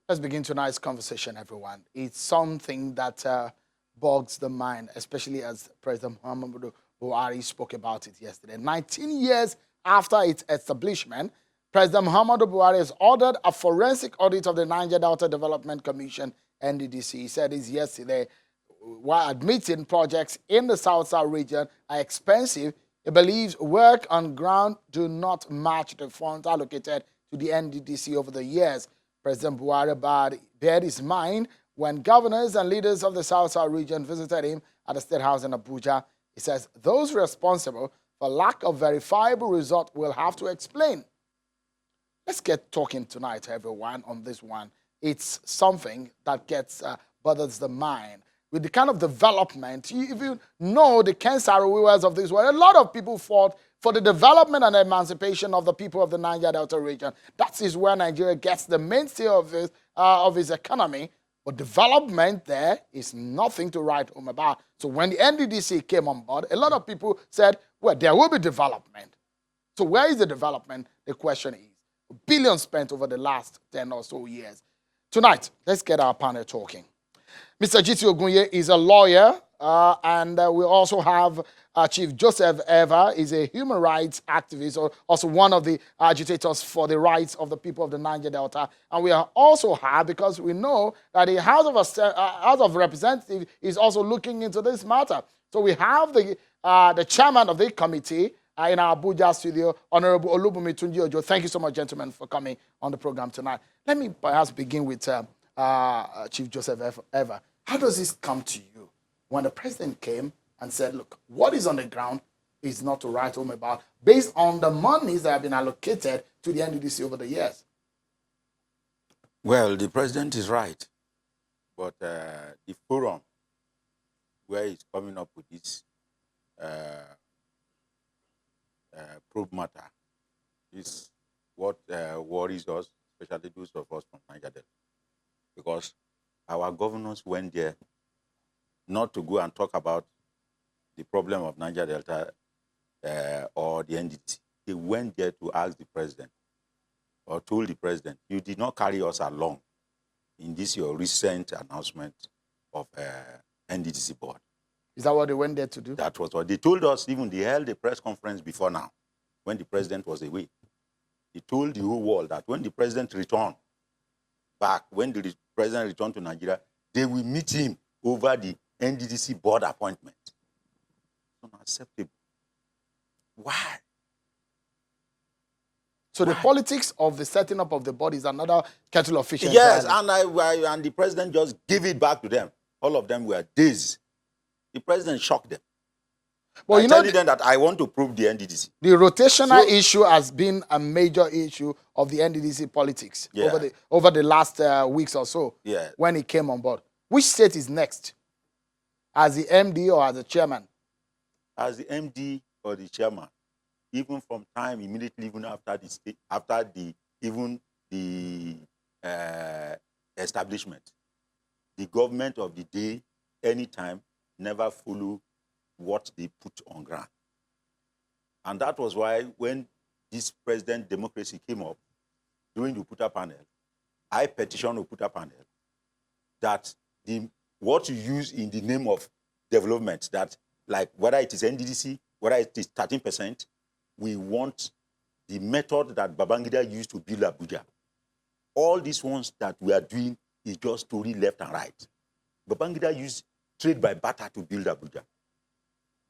Let's begin tonight's conversation, everyone. It's something that bogs the mind, especially as President Muhammadu Buhari spoke about it yesterday. 19 years after its establishment, President Muhammadu Buhari has ordered a forensic audit of the Niger Delta Development Commission, NDDC. He said this yesterday while admitting projects in the South-South region are expensive. He believes work on ground do not match the funds allocated to the NDDC over the years. President Buhari bared his mind when governors and leaders of the South-South region visited him at the State House in Abuja. He says those responsible for lack of verifiable result will have to explain. Let's get talking tonight, everyone, on this one. It's something that bothers the mind. With the kind of development, if you know the Kensaro Weavers of this world, a lot of people fought for the development and emancipation of the people of the Niger Delta region. That is where Nigeria gets the mainstay of its economy. But development there is nothing to write home about. So when the NDDC came on board, a lot of people said, well, there will be development. So where is the development? The question is. Billions spent over the last 10 or so years. Tonight, let's get our panel talking. Mr. G.T. Ogunye is a lawyer, and we also have Chief Joseph Eva, is a human rights activist, or also one of the agitators for the rights of the people of the Niger Delta. And we are also have, because we know that the House of Representatives is also looking into this matter. So we have the chairman of the committee in our Abuja studio, Honorable Olubunmi Tunji Ojo. Thank you so much, gentlemen, for coming on the program tonight. Let me perhaps begin with Chief Joseph Eva. How does this come to you when the president came and said, look, what is on the ground is not to write home about based on the monies that have been allocated to the NDDC over the years? Well, the president is right. But the forum where he's coming up with this probe matter is what worries us, especially those of us from Niger Delta. Because our governors went there not to go and talk about the problem of Niger Delta or the NDC. They went there to ask the president or told the president, you did not carry us along in this your recent announcement of NDCC board. Is that what they went there to do? That was what they told us. Even they held a press conference before now when the president was away. He told the whole world that when the president returned back, when the president returned to Nigeria, they will meet him over the NDDC board appointment. Unacceptable. Why? So the politics of the setting up of the board is another kettle of fish. Yes, and the president just gave it back to them. All of them were dazed. The president shocked them. Well, you know, telling them that I want to prove the NDDC. The rotational issue has been a major issue of the NDDC politics over the last weeks or so. Yeah. When he came on board, which state is next, as the MD or as the chairman? As the MD or the chairman, even from time immediately, even after the establishment, the government of the day, anytime, never follow what they put on ground. And that was why when this president democracy came up during the Oputa panel, I petitioned Oputa panel that what you use in the name of development, that like whether it is NDDC, whether it is 13%, we want the method that Babangida used to build Abuja. All these ones that we are doing is just story left and right. Babangida used trade by barter to build Abuja.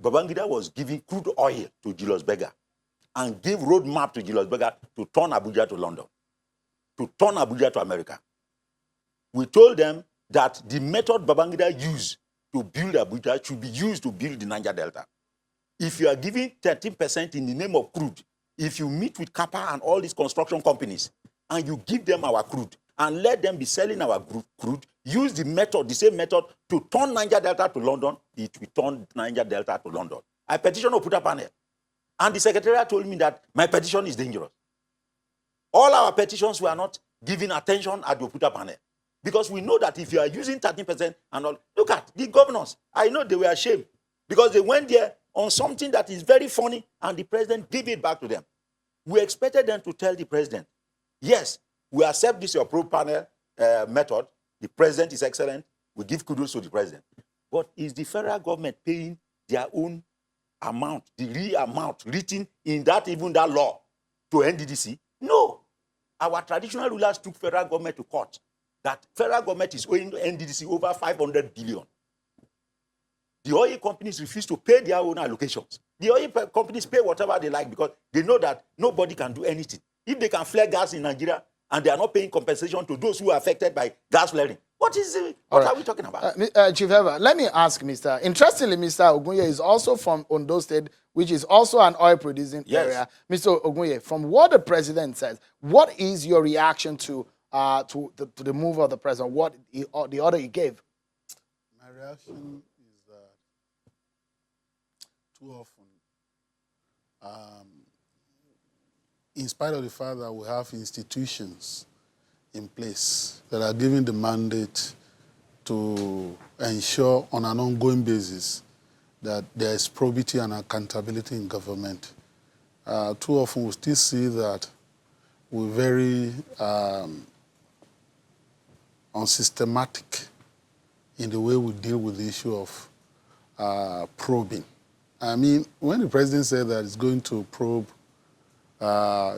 Babangida was giving crude oil to Julius Berger and gave roadmap to Julius Berger to turn Abuja to London, to turn Abuja to America. We told them that the method Babangida used to build Abuja should be used to build the Niger Delta. If you are giving 13% in the name of crude, if you meet with Kappa and all these construction companies and you give them our crude and let them be selling our crude, use the method, the same method, to turn Niger Delta to London, it will turn Niger Delta to London. I petitioned Oputa panel. And the secretariat told me that my petition is dangerous. All our petitions were not given attention at the Oputa panel. Because we know that if you are using 13% and all, look at the governors. I know they were ashamed because they went there on something that is very funny and the president gave it back to them. We expected them to tell the president, yes, we accept this your probe panel method. The president is excellent. We give kudos to the president. But is the federal government paying their own amount, the real amount written in that law to NDDC? No. Our traditional rulers took federal government to court that federal government is owing NDDC over 500 billion. The oil companies refuse to pay their own allocations. The oil companies pay whatever they like because they know that nobody can do anything. If they can flare gas in Nigeria and they are not paying compensation to those who are affected by gas flaring, what are we talking about? Chief Eva, let me ask Interestingly, Mr. Ogunye is also from Ondo State, which is also an oil-producing area. Mr. Ogunye, from what the president says, what is your reaction to the move of the president, the order he gave? My reaction is that too often, in spite of the fact that we have institutions in place that are given the mandate to ensure on an ongoing basis that there is probity and accountability in government, too often we still see that we're very unsystematic in the way we deal with the issue of probing. I mean, when the president said that he's going to probe,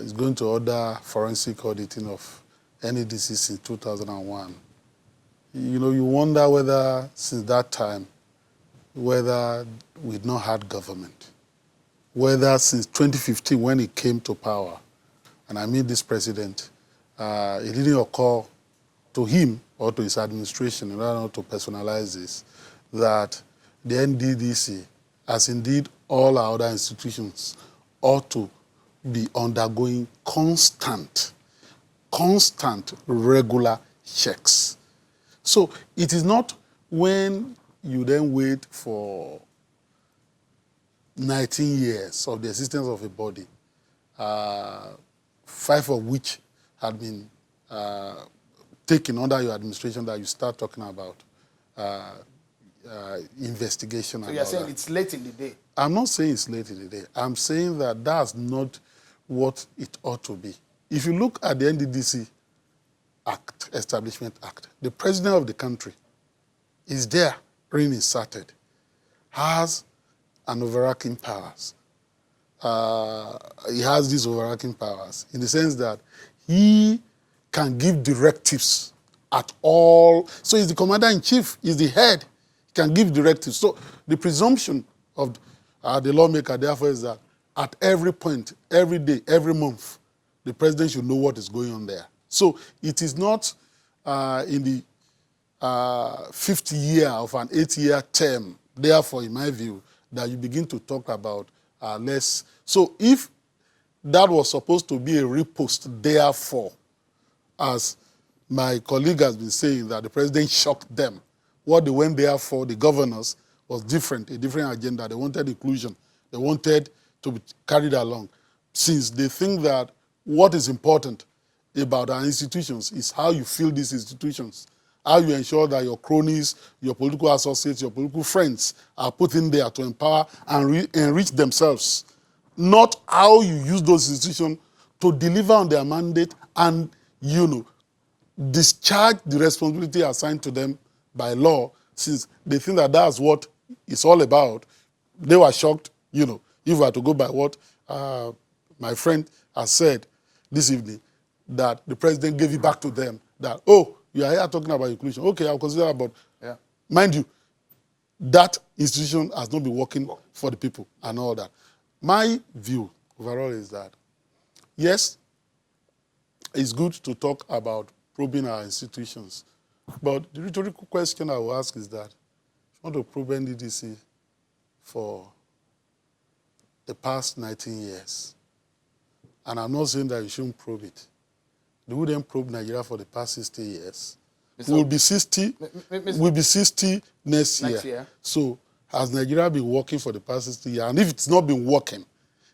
he's going to order forensic auditing of NDCC in 2001, you wonder whether since that time, whether we'd not had government, whether since 2015 when he came to power, and I mean this president, it didn't occur to him or to his administration, in order not to personalize this, that the NDDC, as indeed all our other institutions, ought to be undergoing constant, regular checks. So it is not when you then wait for 19 years of the existence of a body, 5 of which had been taken under your administration, that you start talking about investigation. So you're saying it's late in the day? I'm not saying it's late in the day. I'm saying that that's not what it ought to be. If you look at the NDDC Act, Establishment Act, the president of the country is there, reinserted, has an overarching powers. He has these overarching powers in the sense that he can give directives at all. So he's the commander-in-chief, he's the head, he can give directives. So the presumption of the lawmaker, therefore, is that at every point, every day, every month, the president should know what is going on there. So it is not in the 5th year of an 8-year term, therefore, in my view, that you begin to talk about less. So if that was supposed to be a repost, therefore, as my colleague has been saying, that the president shocked them, what they went there for, the governors, was different, a different agenda. They wanted inclusion. They wanted to be carried along. Since they think that what is important about our institutions is how you feel these institutions, how you ensure that your cronies, your political associates, your political friends are put in there to empower and enrich themselves, not how you use those institutions to deliver on their mandate and, discharge the responsibility assigned to them by law, since they think that that's what it's all about. They were shocked, if we were to go by what my friend has said this evening, that the president gave it back to them, that, oh, you are here talking about inclusion. Okay, I'll consider about, mind you, that institution has not been working for the people and all that. My view overall is that, yes, it's good to talk about probing our institutions, but the rhetorical question I will ask is that, if you want to probe NDDC for the past 19 years, and I'm not saying that you shouldn't probe it, they wouldn't probe Nigeria for the past 60 years. We'll be 60. We'll be 60 next year. So has Nigeria been working for the past 60 years? And if it's not been working,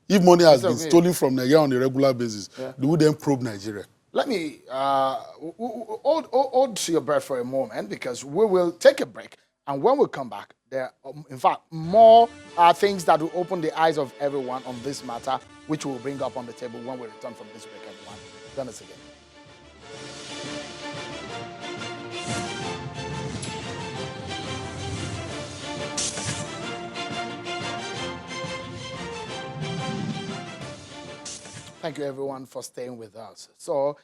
if money has been stolen from Nigeria on a regular basis, they wouldn't probe Nigeria. Let me hold to your breath for a moment, because we will take a break. And when we come back, there are, in fact, more things that will open the eyes of everyone on this matter, which we'll bring up on the table when we return from this break, everyone. Join us again. thank you everyone for staying with us. So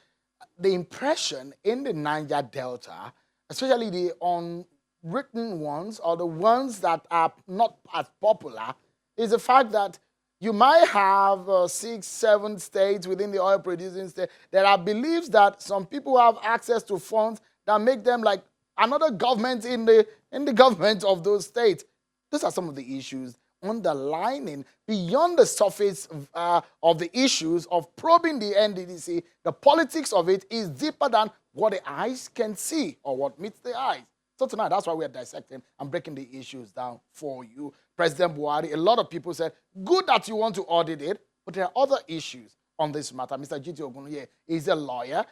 the impression in the Niger Delta, especially the unwritten ones or the ones that are not as popular, is the fact that you might have 6, 7 states within the oil producing state. There are beliefs that some people have access to funds that make them like another government in the government of those states. Those are some of the issues underlining beyond the surface of the issues of probing the NDDC. The politics of it is deeper than what the eyes can see or what meets the eyes. So tonight, that's why we're dissecting and breaking the issues down for you. President Buhari, a lot of people said, good that you want to audit it, but there are other issues on this matter. Mr. G.T. Ogunye is a lawyer.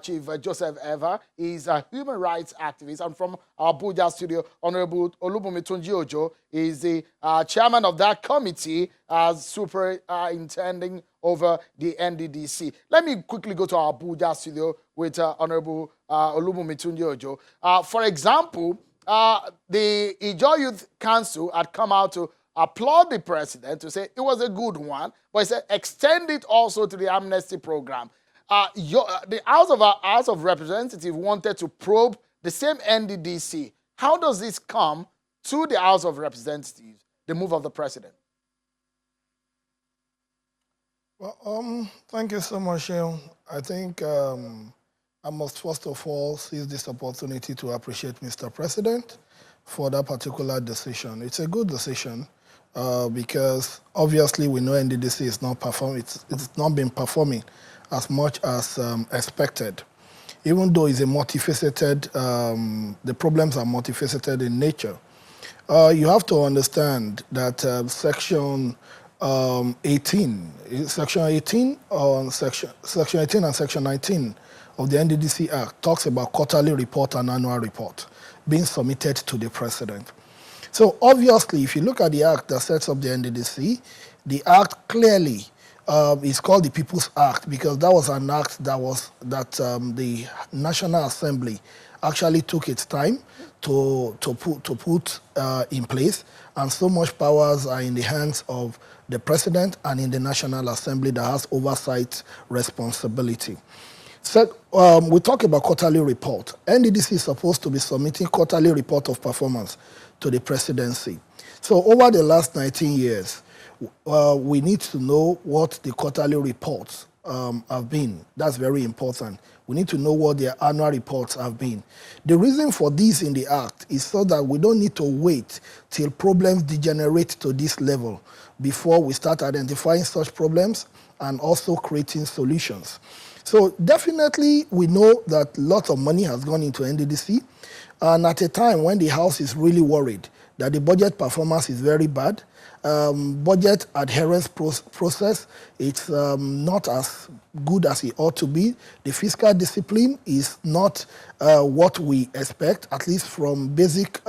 Chief Joseph Eva is a human rights activist. And from our Abuja studio, Honorable Olubunmi Tunji-Ojo is the chairman of that committee as superintending over the NDDC. Let me quickly go to our Abuja studio with Honorable Olubunmi Tunji-Ojo. For example, the Ijaw Youth Council had come out to applaud the president to say it was a good one, but he said extend it also to the amnesty program. The House of Representatives wanted to probe the same NDDC. How does this come to the House of Representatives, the move of the president? Well, thank you so much, Sheil. I think I must first of all seize this opportunity to appreciate Mr. President for that particular decision. It's a good decision. Because obviously we know NDDC is not performing, it's not been performing as much as expected. Even though it's a multifaceted, the problems are multifaceted in nature. You have to understand that Section 18, Section 18 and Section 19 of the NDDC Act talks about quarterly report and annual report being submitted to the president. So obviously, if you look at the act that sets up the NDDC, the act clearly is called the People's Act because that was an act that the National Assembly actually took its time to put in place, and so much powers are in the hands of the president and in the National Assembly that has oversight responsibility. So we talk about quarterly report. NDDC is supposed to be submitting quarterly report of performance to the presidency. So over the last 19 years, we need to know what the quarterly reports have been. That's very important. We need to know what their annual reports have been. The reason for this in the Act is so that we don't need to wait till problems degenerate to this level before we start identifying such problems and also creating solutions. So definitely we know that lots of money has gone into NDDC, and at a time when the House is really worried that the budget performance is very bad, budget adherence process, it's not as good as it ought to be. The fiscal discipline is not what we expect, at least from basic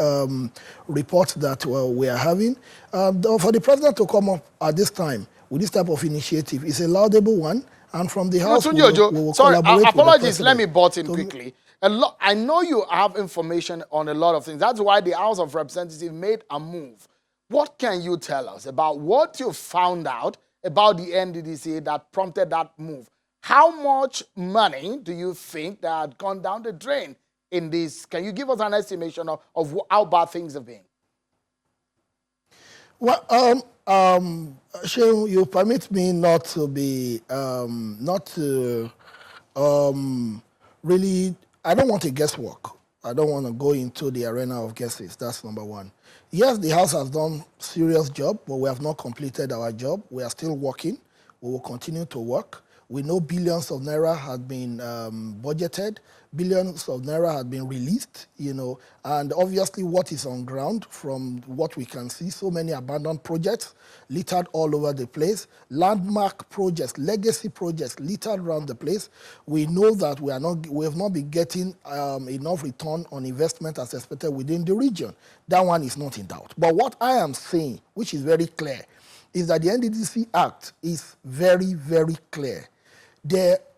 reports that we are having. For the president to come up at this time with this type of initiative is a laudable one, and from the House, we will collaborate. Apologies, let me butt in quickly. I know you have information on a lot of things. That's why the House of Representatives made a move. What can you tell us about what you found out about the NDDC that prompted that move? How much money do you think that had gone down the drain in this? Can you give us an estimation of how bad things have been? Well, Sheil, you permit me not to be, really, I don't want to guesswork. I don't want to go into the arena of guesses. That's number one. Yes, the House has done a serious job, but we have not completed our job. We are still working. We will continue to work. We know billions of naira have been budgeted. Billions of naira have been released, and obviously what is on ground from what we can see, so many abandoned projects littered all over the place, landmark projects, legacy projects littered around the place. We know that we have not been getting enough return on investment as expected within the region. That one is not in doubt. But what I am saying, which is very clear, is that the NDCC Act is very, very clear.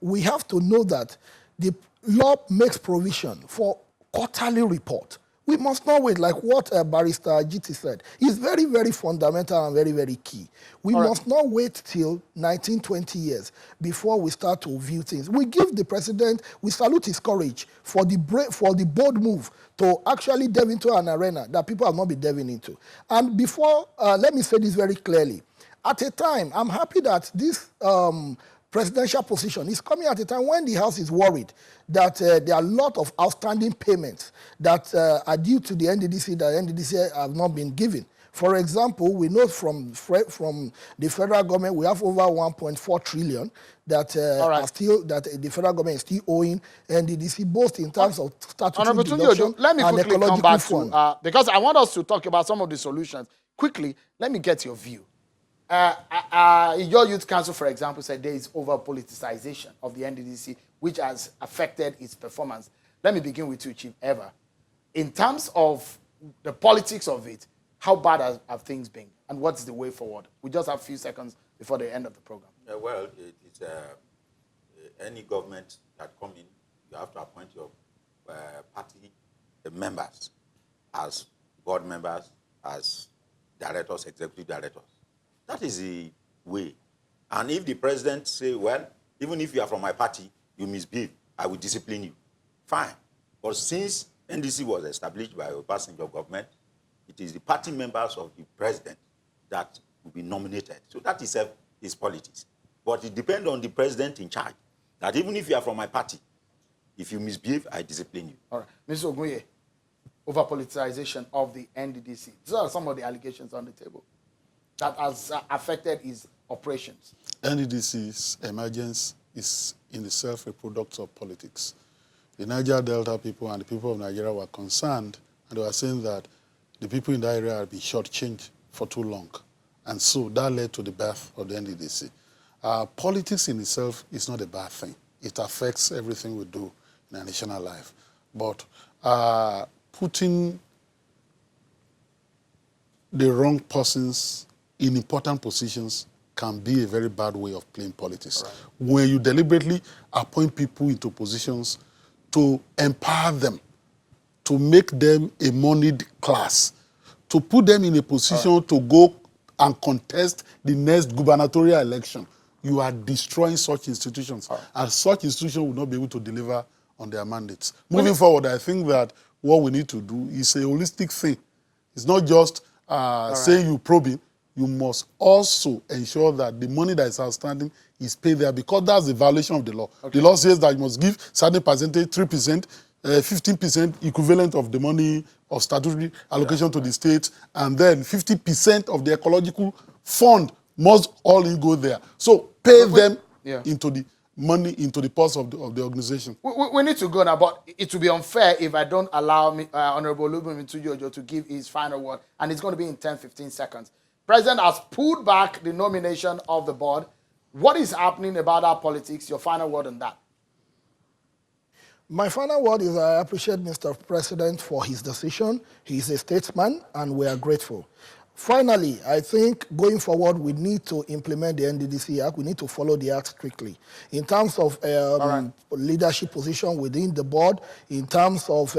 We have to know that the law makes provision for quarterly report. We must not wait, like what Barrister GT said. It's very, very fundamental and very, very key. We must not wait till 19, 20 years before we start to view things. We give the president, we salute his courage for the bold move to actually delve into an arena that people have not been delving into. And before, let me say this very clearly. At a time, I'm happy that this presidential position is coming at a time when the House is worried that there are a lot of outstanding payments that are due to the NDDC that NDDC have not been given. For example, we know from the federal government we have over 1.4 trillion that are still that the federal government is still owing NDDC, both in terms of statutory deduction let me and quickly come ecological back fund. to because I want us to talk about some of the solutions quickly. Let me get your view. Your Youth Council, for example, said there is over-politicization of the NDDC, which has affected its performance. Let me begin with you, Chief Eva. In terms of the politics of it, how bad have things been? And what's the way forward? We just have a few seconds before the end of the program. Well, it's any government that come in, you have to appoint your party members as board members, as directors, executive directors. That is the way. And if the president say, well, even if you are from my party, you misbehave, I will discipline you. Fine. But since NDC was established by a passenger government, it is the party members of the president that will be nominated. So that itself is politics. But it depends on the president in charge. That even if you are from my party, if you misbehave, I discipline you. All right. Mr. Ogunye, over-politicization of the NDDC. These are some of the allegations on the table that has affected his operations. NDDC's emergence is in itself a product of politics. The Niger Delta people and the people of Nigeria were concerned, and they were saying that the people in that area had been shortchanged for too long. And so that led to the birth of the NDDC. Politics in itself is not a bad thing. It affects everything we do in our national life. But putting the wrong persons in important positions can be a very bad way of playing politics. Right. When you deliberately appoint people into positions to empower them, to make them a moneyed class, to put them in a position to go and contest the next gubernatorial election, you are destroying such institutions. And such institutions will not be able to deliver on their mandates. Moving forward, I think that what we need to do is a holistic thing. It's not just saying you probing. You must also ensure that the money that is outstanding is paid there, because that's the violation of the law. Okay. The law says that you must give certain percentage, 3%, 15% equivalent of the money of statutory allocation to the state, and then 50% of the ecological fund must all go there. So pay them into the money, into the purse of the organization. We need to go now, but it will be unfair if I don't allow Honorable Olubunmi Tunji-Ojo to give his final word, and it's going to be in 10-15 seconds. President has pulled back the nomination of the board. What is happening about our politics? Your final word on that. My final word is I appreciate Mr. President for his decision. He is a statesman, and we are grateful. Finally, I think going forward, we need to implement the NDDC Act. We need to follow the Act strictly. In terms of leadership position within the board, in terms of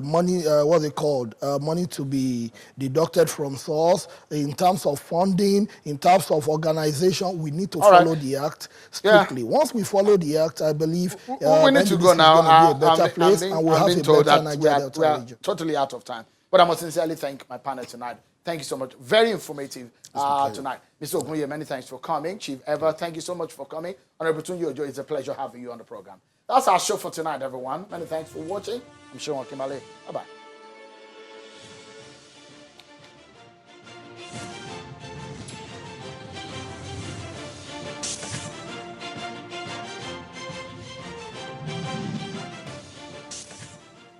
money, what's it called? Money to be deducted from source, in terms of funding, in terms of organization, we need to follow the Act strictly. Once we follow the Act, I believe we need to go now. Be a better place, and we'll have a better Nigeria Delta region. Totally out of time. But I must sincerely thank my panel tonight. Thank you so much. Very informative tonight. Mr. Ogunye, many thanks for coming. Chief Eva, thank you so much for coming. Honorable Tunji-Ojo, it's a pleasure having you on the program. That's our show for tonight, everyone. Many thanks for watching. I'm Sean Kimale. Bye-bye.